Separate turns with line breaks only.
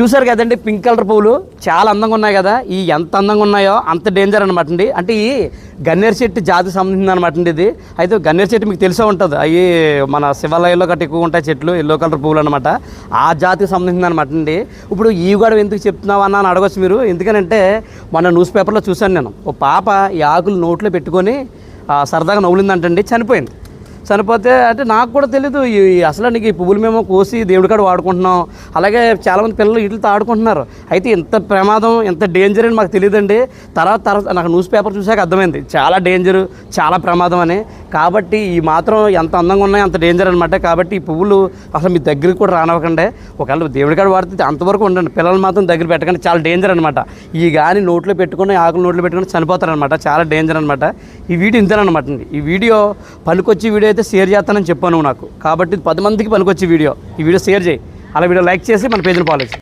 చూసారు కదండి pink colour పువ్వులు చాలా అందంగా ఉన్నాయి కదా. ఈ ఎంత అందంగా ఉన్నాయో అంత డేంజర్ అనమాట అండి. అంటే ఈ గన్నేరు చెట్టు జాతికి సంబంధించింది అనమాట అండి ఇది. అయితే గన్నేరు చెట్టు మీకు తెలిసే ఉంటుంది, అవి మన శివాలయంలో గట్రా ఎక్కువ ఉంటాయి చెట్లు, ఎల్లో కలర్ పువ్వులు అనమాట. ఆ జాతికి సంబంధించింది అనమాట అండి. ఇప్పుడు ఈ కూడా ఎందుకు చెప్తున్నావా అని అడగచ్చు మీరు. ఎందుకనంటే మన న్యూస్ పేపర్లో చూశాను నేను, ఓ పాప ఈ ఆకులు నోట్లో పెట్టుకొని సరదాగా నవ్వులిందంటండి, చనిపోయింది. చనిపోతే అంటే నాకు కూడా తెలీదు అసలు నీకు ఈ పువ్వులు మేము కోసి దేవుడి కాడ వాడుకుంటున్నాం, అలాగే చాలామంది పిల్లలు వీటితో ఆడుకుంటున్నారు. అయితే ఇంత ప్రమాదం ఎంత డేంజర్ అని మాకు తెలియదండి. తర్వాత నాకు న్యూస్ పేపర్ చూసాక అర్థమైంది చాలా డేంజరు, చాలా ప్రమాదం అని. కాబట్టి ఈ మాత్రం ఎంత అందంగా ఉన్నాయో అంత డేంజర్ అనమాట. కాబట్టి ఈ పువ్వులు అసలు మీ దగ్గరికి కూడా రానివ్వకండి. ఒకవేళ దేవుడి కాడ వాడితే అంతవరకు ఉండండి, పిల్లలు మాత్రం దగ్గర పెట్టకండి, చాలా డేంజర్ అనమాట. ఈ కానీ నోట్లో పెట్టుకుని ఆకులు నోట్లో పెట్టుకుని చనిపోతారనమాట, చాలా డేంజర్ అనమాట. ఈ వీడియో ఇంతేనమాట అండి. ఈ వీడియో పనికొచ్చి వీడియో అయితే షేర్ చేస్తానని చెప్పాను నాకు. కాబట్టి 10 మందికి పనికొచ్చే వీడియో, ఈ వీడియో షేర్ చేయి, అలా వీడియో లైక్ చేసి మన పేజీని ఫాలో చేయి.